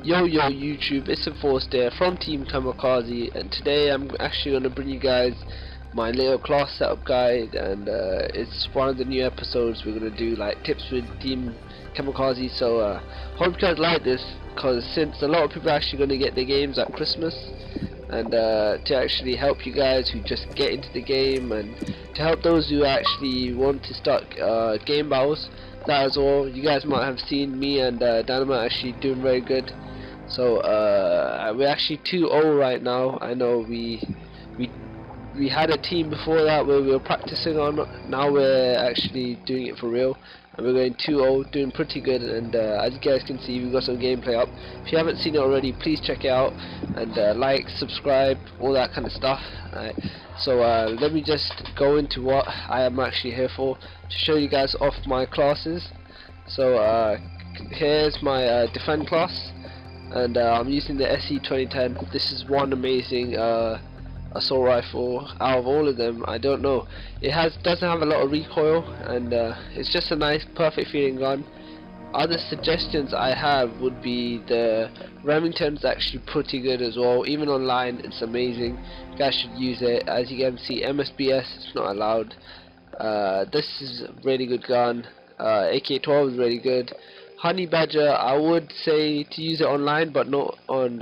Yo YouTube, it's iNFORCED here from Team Kamiikaze, and today I'm actually going to bring you guys my little class setup guide, and it's one of the new episodes. We're going to do like tips with Team Kamiikaze, so hope you guys like this, because since a lot of people are actually going to get their games at Christmas, and to actually help you guys who just get into the game, and to help those who actually want to start game battles, that as well. You guys might have seen me and Dynamite actually doing very good. So we're actually 2-0 right now. I know we had a team before that where we were practicing on. Now we're actually doing it for real, and we're going 2-0, doing pretty good. And as you guys can see, we've got some gameplay up. If you haven't seen it already, please check it out, and like, subscribe, all that kind of stuff. Alright, so let me just go into what I am actually here for, to show you guys off my classes. So here's my defend class, and I'm using the SE 2010. This is one amazing assault rifle out of all of them. I don't know, it doesn't have a lot of recoil, and it's just a nice, perfect feeling gun. Other suggestions I have would be the Remington's actually pretty good as well. Even online, it's amazing. You guys should use it. As you can see, MSBS is not allowed. This is a really good gun. AK-12 is really good. Honey Badger, I would say to use it online, but not on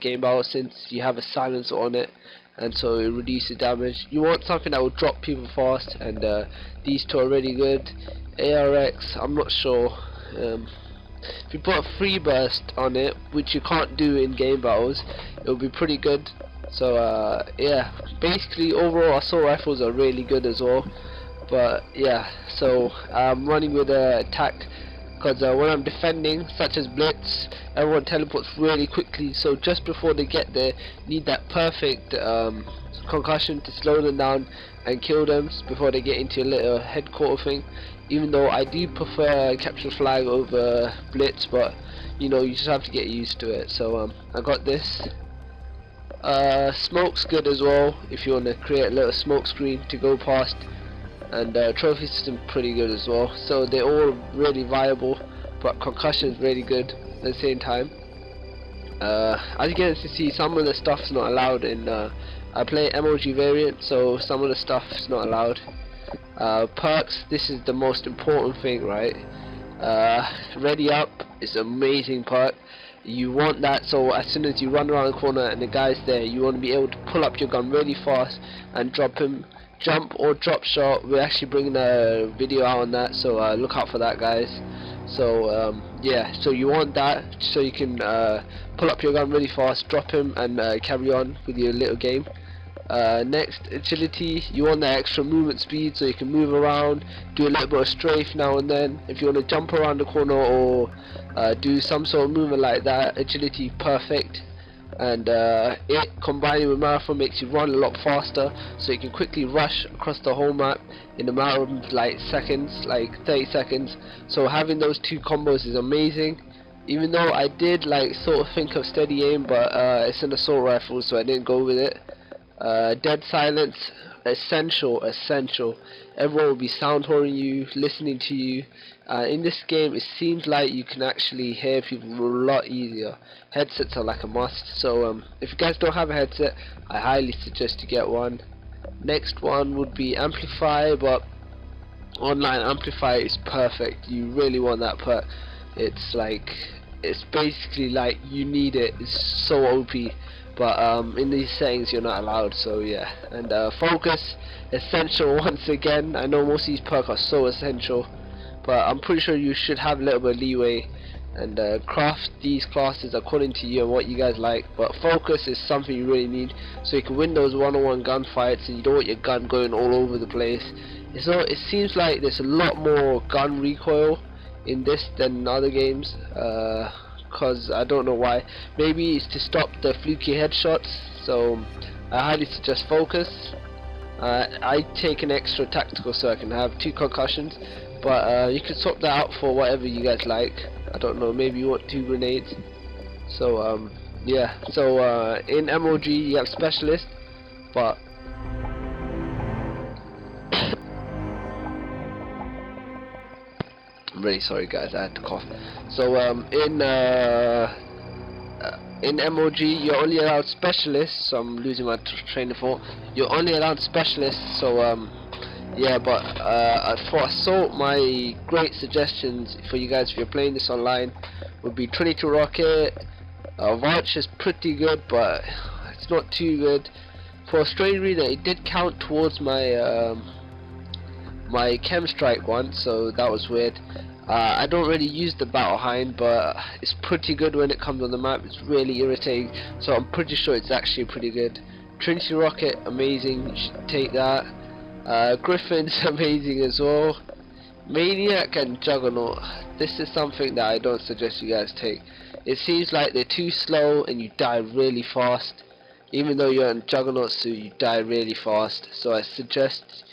game battle, since you have a silencer on it, and so it reduces damage. You want something that will drop people fast, and these two are really good. ARX, I'm not sure. If you put a free burst on it, which you can't do in game battles, it will be pretty good. So yeah, basically overall assault rifles are really good as well. But yeah, so I'm running with attack, because when I'm defending, such as blitz, everyone teleports really quickly, so just before they get there, need that perfect concussion to slow them down and kill them before they get into a little headquarter thing. Even though I do prefer capture flag over blitz, but you know, you just have to get used to it. So I got this. Smoke's good as well if you want to create a little smoke screen to go past, and trophy system pretty good as well. So they're all really viable, but concussion is really good at the same time. As you can see, some of the stuff's not allowed in I play MOG variant, so some of the stuff's not allowed. Perks, this is the most important thing, right? Ready up is an amazing perk. You want that, so as soon as you run around the corner and the guy's there, you want to be able to pull up your gun really fast and drop him. Jump or drop shot, we're actually bringing a video out on that, so look out for that, guys. So yeah, so you want that so you can pull up your gun really fast, drop him, and carry on with your little game. Next, agility, you want that extra movement speed so you can move around, do a little bit of strafe now and then. If you want to jump around the corner or do some sort of movement like that, agility perfect. And it combining with marathon makes you run a lot faster, so you can quickly rush across the whole map in a matter of like seconds, like 30 seconds. So having those two combos is amazing. Even though I did like sort of think of steady aim, but it's an assault rifle, so I didn't go with it. Dead silence, essential. Everyone will be sound whoring you, listening to you. In this game, it seems like you can actually hear people a lot easier. Headsets are like a must, so if you guys don't have a headset, I highly suggest you get one. Next one would be amplify, but online amplify is perfect. You really want that perk. It's basically like you need it. It's so OP. But in these settings you're not allowed, so yeah. And focus, essential once again. I know most of these perks are so essential, but I'm pretty sure you should have a little bit of leeway and craft these classes according to you and what you guys like. But focus is something you really need, so you can win those one-on-one gunfights, and you don't want your gun going all over the place. So it seems like there's a lot more gun recoil in this than in other games. Cause I don't know why. Maybe it's to stop the fluky headshots, so I highly suggest focus. I take an extra tactical so I can have 2 concussions, but you can swap that out for whatever you guys like. I don't know, maybe you want 2 grenades. So yeah, so in MOG you have specialist, but I'm really sorry guys, I had to cough. So in in MOG you're only allowed specialists, so I'm losing my train of thought. You're only allowed specialists, so yeah, but for assault, my great suggestions for you guys if you're playing this online would be 22 rocket. Vouch is pretty good, but it's not too good. For a strange reason, it did count towards my my chem strike one, so that was weird. I don't really use the battle hind, but it's pretty good when it comes on the map. It's really irritating, so I'm pretty sure it's actually pretty good. Trinity rocket, amazing, you should take that. Griffin's amazing as well. Maniac and Juggernaut, this is something that I don't suggest you guys take. It seems like they're too slow and you die really fast. Even though you're in Juggernaut suit, you die really fast, so I suggest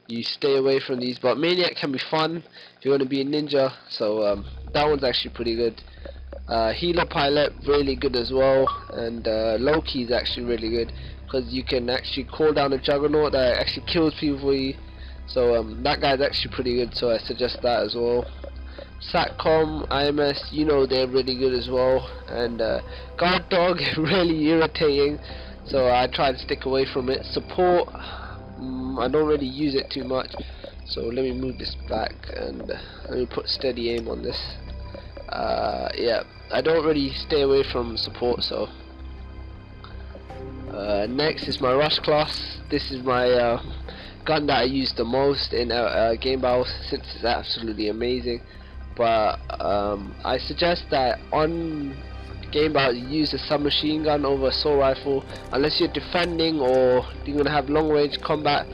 you stay away from these. But Maniac can be fun if you want to be a ninja, so that one's actually pretty good. Healer Pilot, really good as well, and Loki is actually really good because you can actually call down a Juggernaut that actually kills people for you, so that guy's actually pretty good, so I suggest that as well. Satcom, IMS, you know they're really good as well, and Guard Dog, really irritating, so I try to stick away from it. Support, I don't really use it too much, so let me move this back and let me put steady aim on this. Yeah, I don't really stay away from support, so next is my rush class. This is my gun that I use the most in game battles, since it's absolutely amazing. But I suggest that on game battles you use a submachine gun over assault rifle, unless you're defending or you're gonna have long range combat.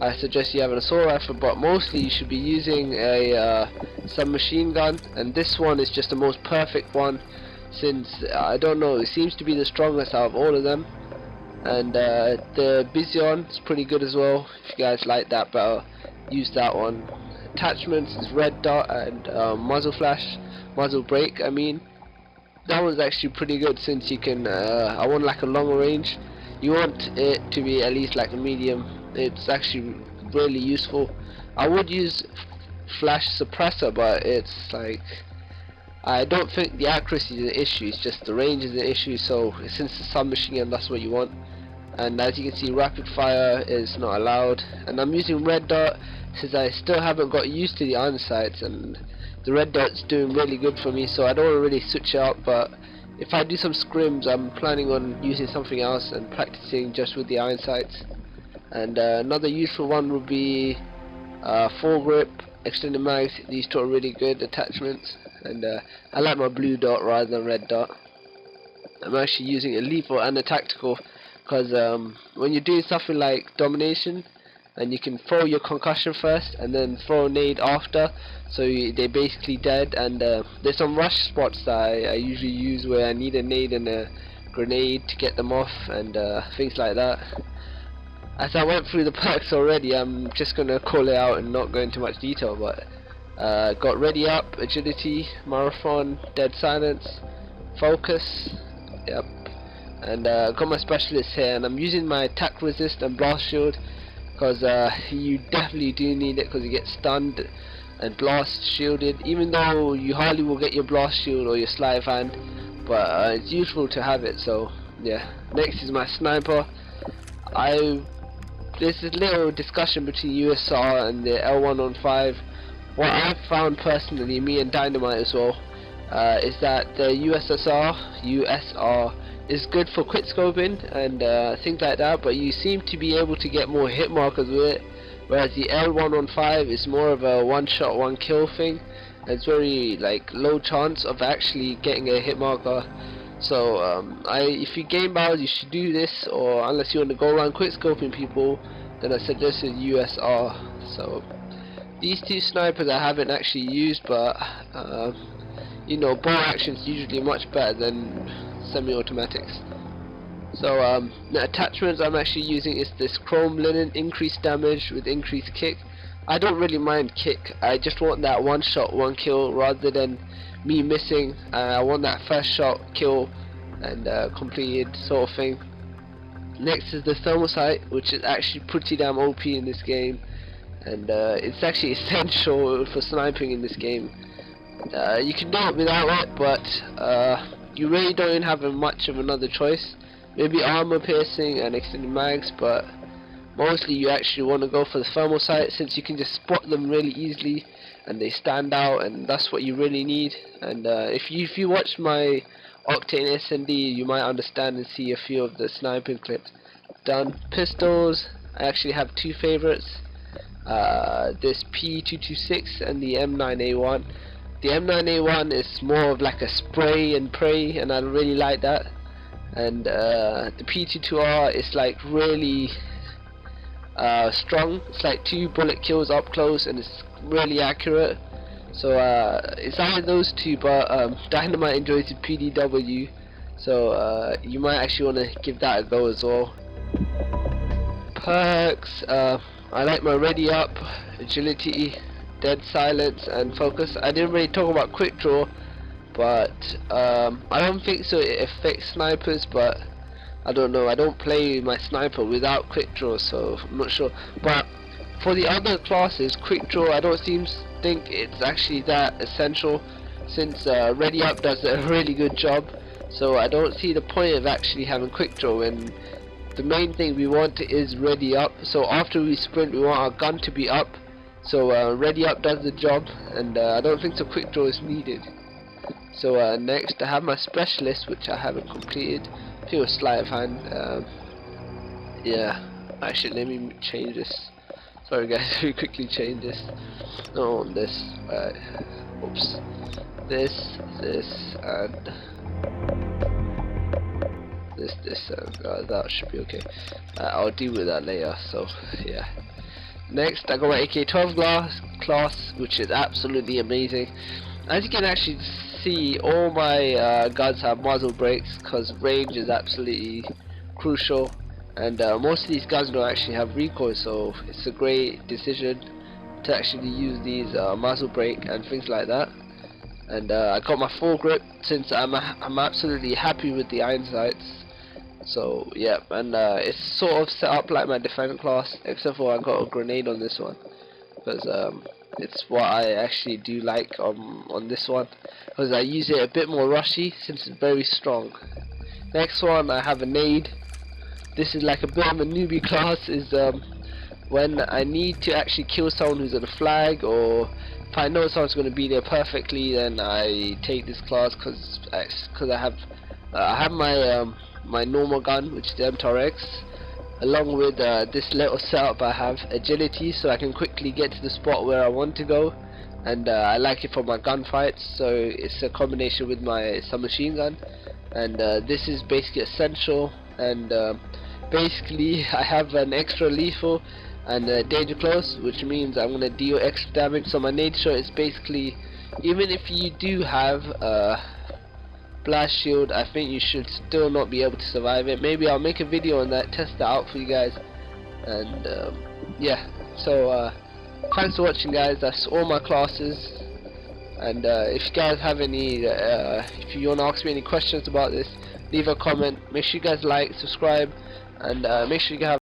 I suggest you have an assault rifle, but mostly you should be using a submachine gun, and this one is just the most perfect one, since I don't know, it seems to be the strongest out of all of them. And the Bizion is pretty good as well. If you guys like that better, use that one. Attachments is red dot and muzzle flash, muzzle brake. I mean, that one's actually pretty good, since you can. I want like a longer range. You want it to be at least like a medium. It's actually really useful. I would use flash suppressor, but it's like, I don't think the accuracy is an issue, it's just the range is an issue. So since it's submachine gun, that's what you want. And as you can see, rapid fire is not allowed, and I'm using red dot since I still haven't got used to the iron sights, and the red dot's doing really good for me, so I don't want to really switch it up. But if I do some scrims, I'm planning on using something else and practicing just with the iron sights. And another useful one would be foregrip, extended mags. These two are really good attachments, and I like my blue dot rather than red dot. I'm actually using a lethal and a tactical, because when you're doing something like domination, and you can throw your concussion first and then throw a nade after, so they're basically dead. And there's some rush spots that I usually use where I need a nade and a grenade to get them off, and things like that. As I went through the perks already, I'm just gonna call it out and not go into much detail, but got ready up, agility, marathon, dead silence, focus, yep, and got my specialist here, and I'm using my attack resist and blast shield, because you definitely do need it, because you get stunned and blast shielded, even though you hardly will get your blast shield or your sleight of hand, but it's useful to have it. So yeah, next is my sniper. There's a little discussion between USR and the L115. What I've found personally, me and Dynamite as well, is that the USR is good for quick scoping and things like that, but you seem to be able to get more hit markers with it, whereas the L115 is more of a one shot one kill thing. It's very like low chance of actually getting a hit marker. So if you game battles, you should do this, or unless you want to go around quick scoping people, then I suggested USR. So these two snipers I haven't actually used, but you know, bow action is usually much better than semi-automatics. So the attachments I'm actually using is this chrome linen, increased damage with increased kick. I don't really mind kick, I just want that one shot one kill rather than me missing. I want that first shot kill and completed sort of thing. Next is the thermal sight, which is actually pretty damn OP in this game, and it's actually essential for sniping in this game. You can do it without it, but you really don't even have much of another choice. Maybe armor piercing and extended mags, but mostly you actually want to go for the thermal sight, since you can just spot them really easily and they stand out, and that's what you really need. And if you watch my Octane S&D, you might understand and see a few of the sniping clips done. Pistols, I actually have two favorites, this P226 and the M9A1. The M9A1 is more of like a spray and pray, and I really like that. And the P22R is like really strong. It's like 2 bullet kills up close, and it's really accurate. So it's either those two, but Dynamite enjoys the PDW, so you might actually want to give that a go as well. Perks, I like my ready up, agility, dead silence, and focus. I didn't really talk about quick draw, but I don't think so it affects snipers, but I don't know, I don't play my sniper without quick draw, so I'm not sure. But for the other classes, quick draw, I don't think it's actually that essential, since ready up does a really good job. So I don't see the point of actually having quick draw when the main thing we want is ready up. So after we sprint, we want our gun to be up, so ready up does the job, and I don't think the quick draw is needed. So next I have my specialist, which I haven't completed. I feel a sleight of hand. Yeah, actually let me change this. Sorry guys, let me quickly change this. No, on this. Oops. This, and this, and that should be okay. I'll deal with that later. So yeah. Next, I got my AK-12 class, which is absolutely amazing. As you can actually see, all my guns have muzzle brakes, because range is absolutely crucial, and most of these guns don't actually have recoil, so it's a great decision to actually use these muzzle brake and things like that. And I got my full grip, since I'm absolutely happy with the iron sights. So yeah, and it's sort of set up like my defender class, except for I got a grenade on this one, because it's what I actually do like on this one, because I use it a bit more rushy since it's very strong. Next one, I have a nade. This is like a bit of a newbie class, is when I need to actually kill someone who's on a flag, or if I know someone's going to be there perfectly, then I take this class, because I have my normal gun, which is the M4X, along with this little setup. I have agility, so I can quickly get to the spot where I want to go, and I like it for my gunfights, so it's a combination with my submachine gun, and this is basically essential. And basically I have an extra lethal and danger close, which means I'm gonna deal extra damage. So my nade shot is basically, even if you do have blast shield, I think you should still not be able to survive it. Maybe I'll make a video on that, test that out for you guys. And yeah, so thanks for watching guys. That's all my classes, and if you guys have any if you want to ask me any questions about this, leave a comment. Make sure you guys like, subscribe, and make sure you have